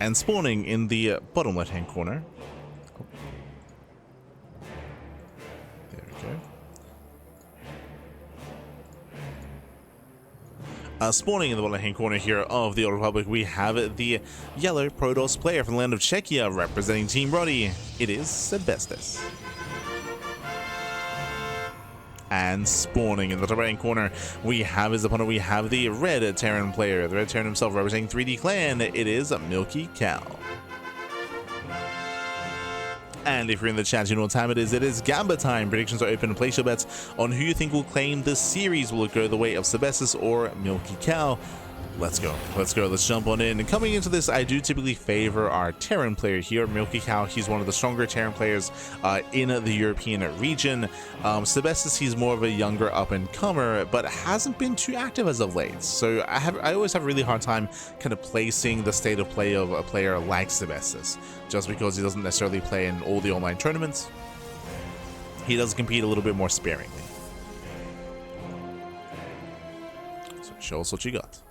And spawning in the bottom left-hand corner. There we go. Spawning in the bottom left-hand corner here of the Old Republic, we have the yellow Protoss player from the land of Czechia representing Team Roddy. It is Sebesdes. And spawning in the top right-hand corner, we have his opponent. We have the red Terran player, the red Terran himself representing 3D Clan. It is MilkiCow. And if you're in the chat, you know what time it is. It is Gamba time. Predictions are open. Place your bets on who you think will claim this series. Will it go the way of Sebesdes or MilkiCow? Let's go. Let's go. Let's jump on in. And coming into this, I do typically favor our Terran player here, MilkiCow. He's one of the stronger Terran players in the European region. Sebesdes, he's more of a younger up-and-comer, but hasn't been too active as of late. So I always have a really hard time kind of placing the state of play of a player like Sebesdes, just because he doesn't necessarily play in all the online tournaments. He does compete a little bit more sparingly. So show us what you got.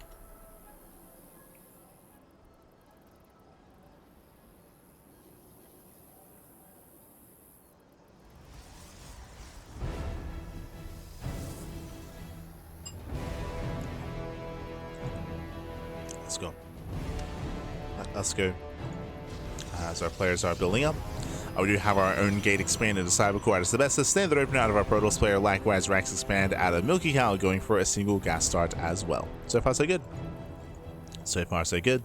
Let's go. Let's go. As our players are building up, we do have our own gate expanded to Cybercore out of Sebesdes, standard open out of our Protoss player. Likewise, Rax expand out of MilkiCow, going for a single gas start as well. So far, so good. So far, so good.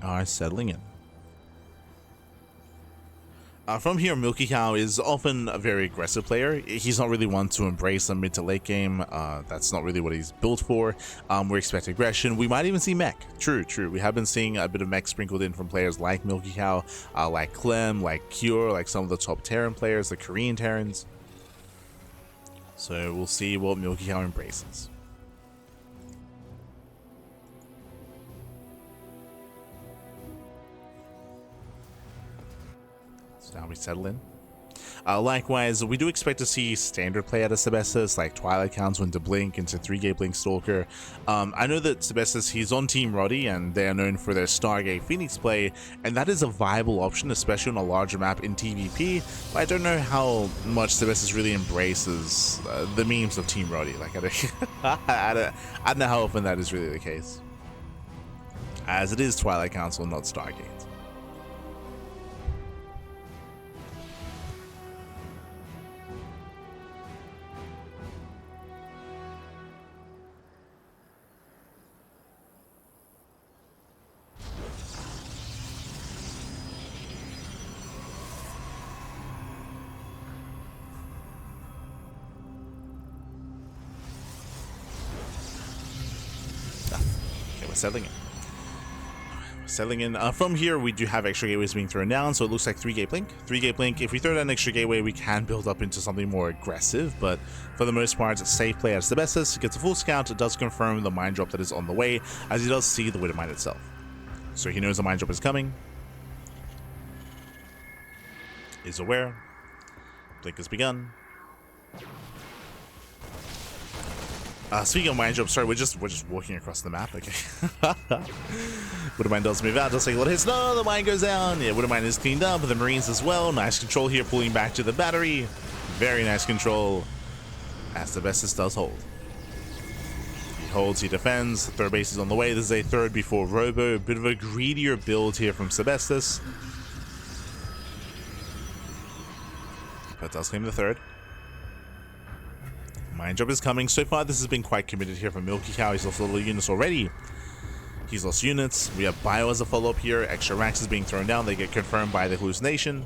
We are settling in. From here, MilkiCow is often a very aggressive player. He's not really one to embrace a mid to late game. That's not really what he's built for. We expect aggression. We might even see mech. True. We have been seeing a bit of mech sprinkled in from players like MilkiCow, like Clem, like Cure, like some of the top Terran players, the Korean Terrans. So we'll see what MilkiCow embraces. So now we settle in. Likewise, we do expect to see standard play out of Sebesdes, like Twilight Council into Blink, into 3-gate Blink Stalker. I know that Sebesdes, he's on Team Roddy, and they are known for their Stargate Phoenix play, and that is a viable option, especially on a larger map in TvP, but I don't know how much Sebesdes really embraces the memes of Team Roddy. Like, I don't know how often that is really the case, as it is Twilight Council, not Stargate. Settling in. From here, we do have extra gateways being thrown down, so it looks like 3-gate Blink. 3-gate Blink, if we throw down an extra gateway, we can build up into something more aggressive, but for the most part, it's a safe play as Sebesdes. Gets a full scout. It does confirm the mine drop that is on the way, as he does see the Widow Mine itself. So he knows the mine drop is coming. Is aware. Blink has begun. Speaking of mine drop, sorry, we're just walking across the map. Okay. Widow Mine does move out, does take a lot of hits. No, the mine goes down. Yeah, Widow Mine is cleaned up. The Marines as well. Nice control here, pulling back to the battery. Very nice control. As Sebesdes does hold. He holds, he defends. Third base is on the way. This is a third before Robo. A bit of a greedier build here from Sebesdes, but does claim the third. Mine drop is coming. So far, this has been quite committed here from MilkiCow. He's lost a little units already. He's lost units. We have Bio as a follow-up here. Extra Rax is being thrown down. They get confirmed by the hallucination.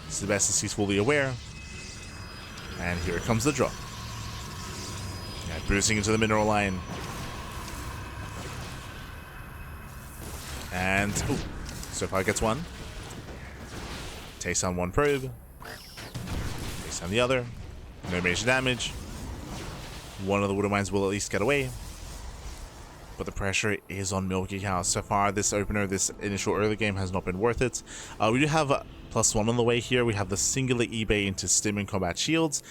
Sebesdes, he's fully aware. And here comes the drop. Yeah, boosting into the mineral line. And, ooh, so far gets one. Takes on one probe. Takes on the other. No major damage. One of the Widow Mines will at least get away. But the pressure is on MilkiCow. So far, this opener, this initial early game has not been worth it. We do have +1 on the way here. We have the singular eBay into Stim and Combat Shields.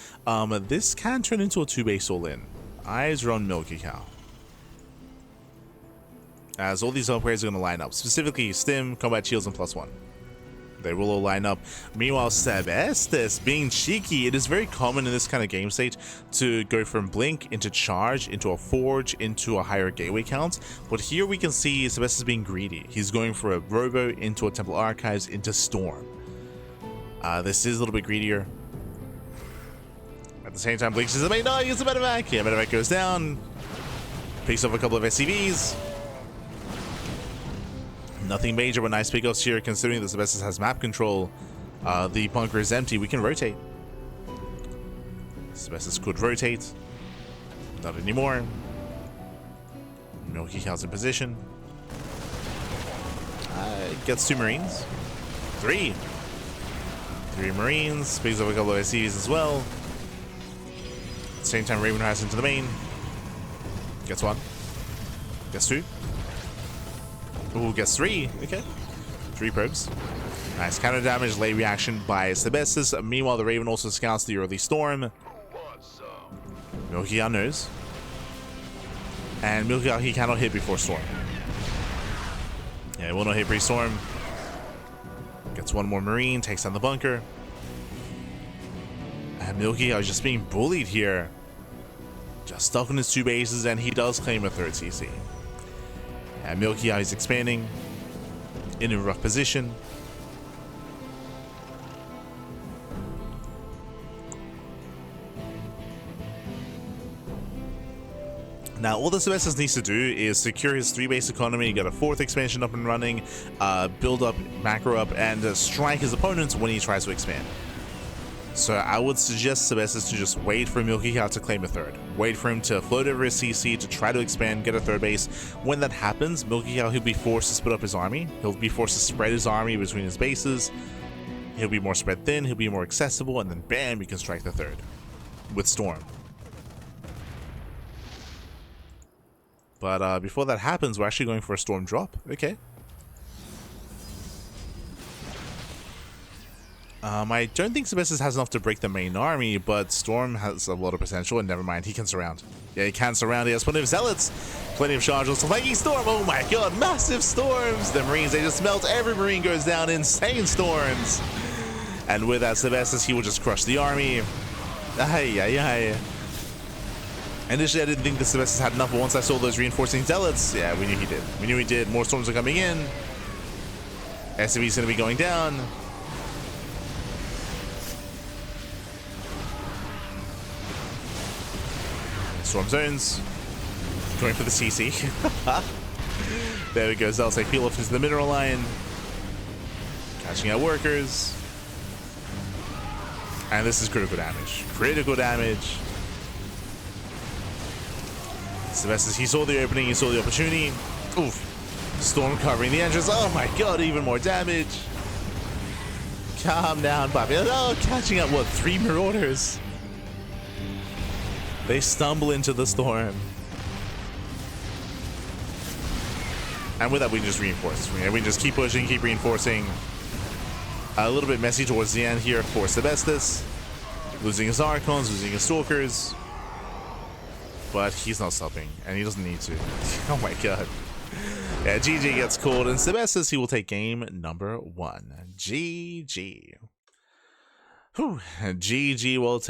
This can turn into a 2-base all-in. Eyes are on MilkiCow. as all these upgrades are going to line up. Specifically, Stim, Combat Shields, and +1. They will all line up. Meanwhile, Sebesdes, being cheeky, it is very common in this kind of game state to go from Blink into Charge, into a Forge, into a higher gateway count. But here we can see Sebesdes being greedy. He's going for a Robo, into a Temple Archives, into Storm. This is a little bit greedier. At the same time, Blink says, no, he gets a Medevac. Yeah, Medevac goes down. Picks up a couple of SCVs. Nothing major, but nice pickups here, considering that Sebesdes has map control. The bunker is empty. We can rotate. Sebesdes could rotate. Not anymore. MilkiCow's in position. Gets 2 Marines. 3 Marines. Picks up a couple of SCVs as well. At the same time, Raven has into the main. Gets 1. Gets 2. Ooh, gets 3. Okay. 3 probes. Nice counter damage, late reaction by Sebesdes. Meanwhile, the Raven also scouts the early storm. MilkiCow knows. And MilkiCow, he cannot hit before storm. Yeah, he will not hit pre-storm. Gets 1 more Marine, takes down the bunker. And MilkiCow is just being bullied here. Just stuck on his 2 bases, and he does claim a 3rd CC. And MilkiCow is expanding in a rough position. Now, all the Sebesdes needs to do is secure his 3-base economy, get a 4th expansion up and running, build up, macro up, and strike his opponents when he tries to expand. So I would suggest Sebesdes to just wait for MilkiCow to claim a 3rd. Wait for him to float over his CC to try to expand, get a 3rd base. When that happens, MilkiCow, he'll be forced to split up his army. He'll be forced to spread his army between his bases. He'll be more spread thin, he'll be more accessible, and then bam, you can strike the 3rd with Storm. But before that happens, we're actually going for a Storm drop. Okay. I don't think Sebesdes has enough to break the main army, but Storm has a lot of potential, and never mind, he can surround. Yeah, he can surround. He has plenty of Zealots, plenty of charges. Flanking Storm, oh my god, massive storms! The Marines, they just melt, every Marine goes down, insane storms! And with that, Sebesdes, he will just crush the army. Ay, ay, ay. Initially, I didn't think that Sebesdes had enough, but once I saw those reinforcing Zealots, yeah, we knew he did. We knew he did. More storms are coming in. SCV's gonna be going down. Storm zones. Going for the CC. There we go. Zealots take peel off into the mineral line. Catching out workers. And this is critical damage. Critical damage. Sebesdes, he saw the opening, he saw the opportunity. Oof. Storm covering the entrance. Oh my god, even more damage. Calm down, Bobby. Oh, catching up, what, 3 Marauders? They stumble into the storm. And with that, we can just reinforce. We can just keep pushing, keep reinforcing. A little bit messy towards the end here for Sebesdes. Losing his Archons, losing his Stalkers. But he's not stopping, and he doesn't need to. Oh my god. Yeah, GG gets called, and Sebesdes, he will take game number 1. GG. Whew. GG will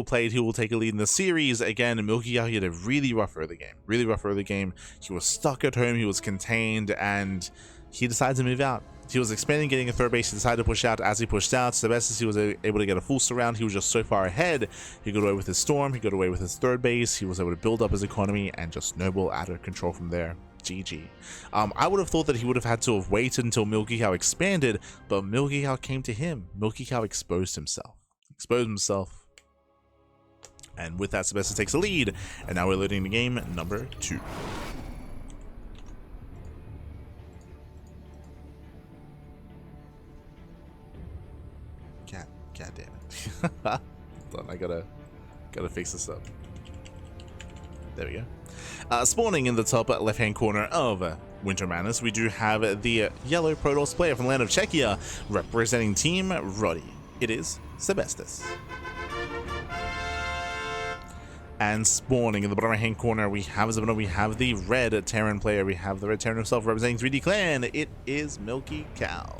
play. He will take a lead in the series. Again, MilkiCow, he had a really rough early game. Really rough early game. He was stuck at home, he was contained, and he decided to move out. He was expanding, getting a 3rd base. He decided to push out. As he pushed out, Sebesdes, he was able to get a full surround. He was just so far ahead. He got away with his Storm. He got away with his 3rd base. He was able to build up his economy and just snowball out of control from there. GG. I would have thought that he would have had to have waited until MilkiCow expanded, but MilkiCow came to him. MilkiCow exposed himself. And with that, Sebesdes takes the lead. And now we're loading the game number 2. God damn it. Hold on, I gotta fix this up. There we go. Spawning in the top left hand corner of Winter Madness, we do have the yellow Protoss player from the land of Czechia representing Team Roddy. It is Sebesdes. And spawning in the bottom right hand corner, we have the red Terran player. We have the red Terran himself representing 3D Clan. It is MilkiCow.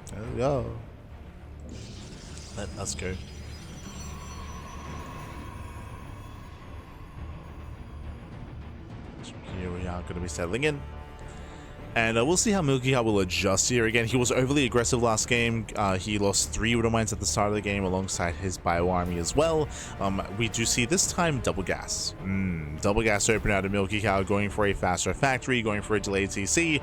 There we go. Let us go. So here we are going to be settling in. And we'll see how MilkiCow will adjust here. Again, he was overly aggressive last game. He lost 3 Widow Mines at the start of the game alongside his bio army as well. We do see this time double gas. Double gas open out of MilkiCow, going for a faster factory, going for a delayed CC.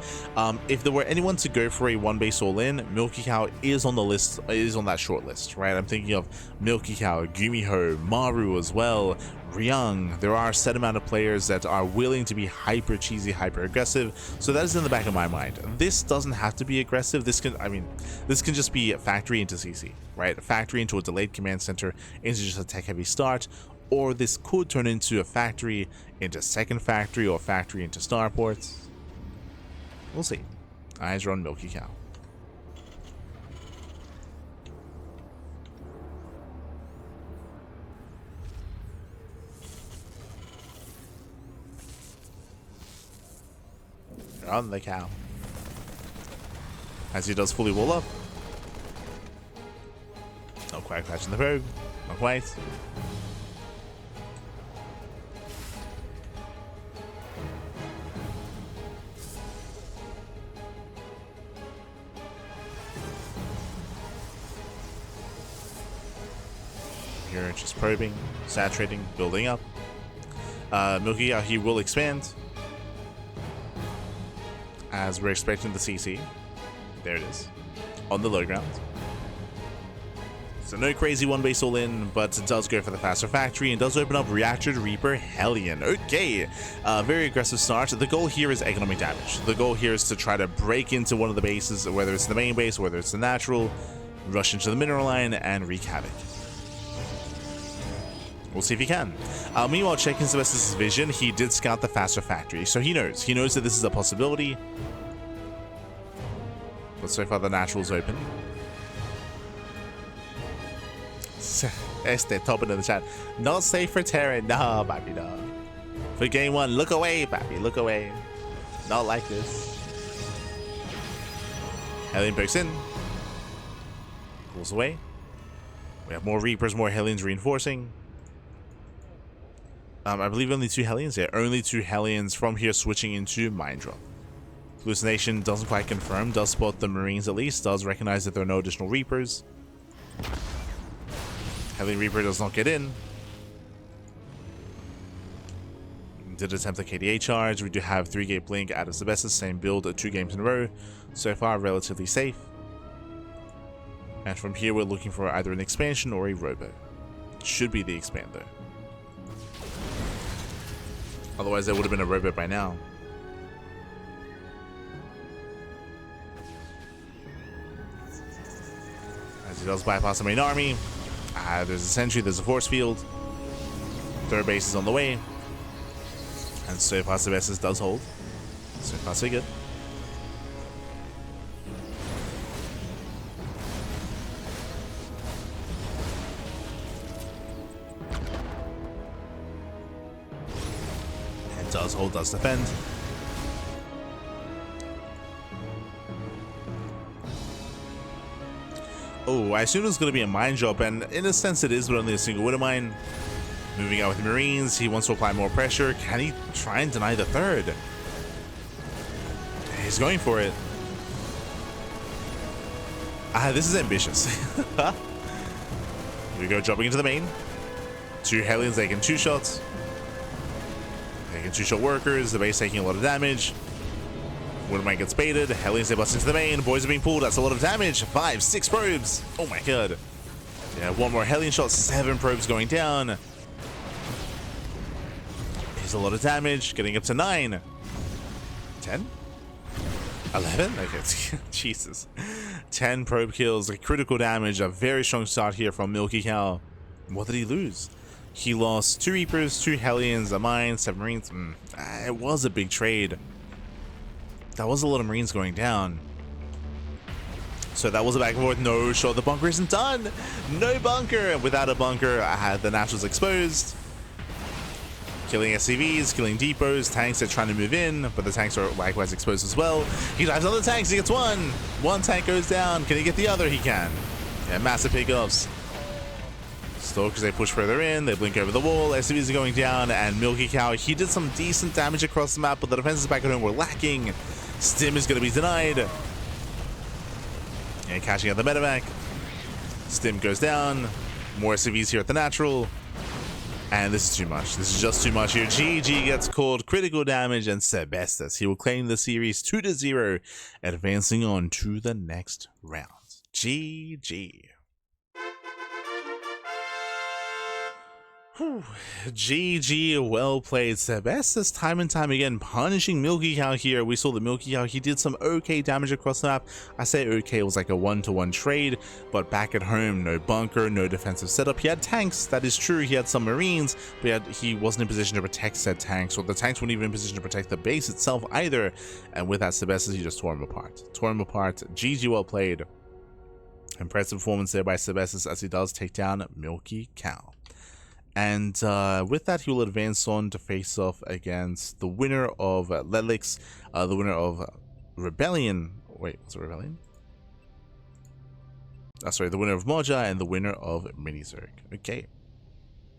If there were anyone to go for a 1 base all in, MilkiCow is on the list, is on that short list, right? I'm thinking of MilkiCow, Gumiho, Maru as well. Ryung. There are a set amount of players that are willing to be hyper cheesy, hyper aggressive, so that is in the back of my mind. This doesn't have to be aggressive. This can just be a factory into CC, right? A factory into a delayed command center into just a tech heavy start, or this could turn into a factory into second factory or factory into starports. We'll see. Eyes are on MilkiCow. On the cow. As he does fully wall up. Not quite catching the probe. Not quite. Here just probing, saturating, building up. MilkiCow, he will expand. As we're expecting the CC. There it is. On the low ground. So no crazy 1 base all in, but it does go for the faster factory and does open up Reactor Reaper Hellion. Okay, very aggressive start. The goal here is economic damage. The goal here is to try to break into one of the bases, whether it's the main base, whether it's the natural, rush into the mineral line and wreak havoc. We'll see if he can. Meanwhile, checking Sebesdes' vision, he did scout the faster factory, so he knows that this is a possibility. But so far the natural's open. Top in the chat. Not safe for Terran. No, baby, no. For game 1, look away, baby, look away. Not like this. Hellion pokes in. Pulls away. We have more Reapers, more Hellions reinforcing. I believe only 2 Hellions here. Only 2 Hellions from here switching into Mind Drop. Hallucination doesn't quite confirm. Does spot the Marines at least. Does recognize that there are no additional Reapers. Hellion Reaper does not get in. Did attempt a KDA charge. We do have 3-gate blink out of Sebesdes. Same build 2 games in a row. So far relatively safe. And from here we're looking for either an expansion or a robo. Should be the expand though. Otherwise, there would have been a robot by now. As he does bypass the main army. There's a sentry, there's a force field. 3rd base is on the way. And so far, Sebesdes does hold. So far, so good. Does hold, does defend. Oh, I assume it's going to be a mine drop, and in a sense it is, but only a single Widow Mine. Moving out with the Marines, he wants to apply more pressure. Can he try and deny the 3rd? He's going for it. This is ambitious. Here we go, jumping into the main. 2 Hellions taking 2 shots. Taking 2-shot workers, the base taking a lot of damage. Widow Mine gets baited, Hellions they bust into the main, boys are being pulled, that's a lot of damage. 5, 6 probes. Oh my god. Yeah, 1 more Hellion shot, 7 probes going down. Here's a lot of damage, getting up to 9. 10? 11? Okay, Jesus. 10 probe kills, critical damage, a very strong start here from MilkiCow. What did he lose? He lost 2 Reapers, 2 Hellions, a mine, 7 Marines. It was a big trade. That was a lot of Marines going down. So that was a back and forth. No shot. The bunker isn't done. No bunker. Without a bunker, I had the naturals exposed. Killing SCVs, killing depots, tanks are trying to move in, but the tanks are likewise exposed as well. He drives on the tanks, he gets one. One tank goes down. Can he get the other? He can. Yeah, massive pickups. Stalkers, they push further in, they blink over the wall, SCVs are going down, and MilkiCow, he did some decent damage across the map, but the defenses back at home were lacking. Stim is going to be denied. And catching out the medevac. Stim goes down. More SCVs here at the natural. And this is too much. This is just too much here. GG gets called critical damage, and Sebesdes, he will claim the series 2-0, advancing on to the next round. GG. Whew. GG, well played. Sebesdes time and time again punishing MilkiCow here. We saw the MilkiCow, he did some okay damage across the map. I say okay, it was like a 1-to-1 trade, but back at home, no bunker, no defensive setup. He had tanks, that is true, he had some marines, but he wasn't in position to protect said tanks, or the tanks weren't even in position to protect the base itself either. And with that, Sebesdes, he just tore him apart. GG, well played. Impressive performance there by Sebesdes as he does take down MilkiCow. And with that, he will advance on to face off against the winner of Lelix, the winner of Rebellion. Wait, was it Rebellion? Sorry, the winner of Moja and the winner of Minizerg. Okay.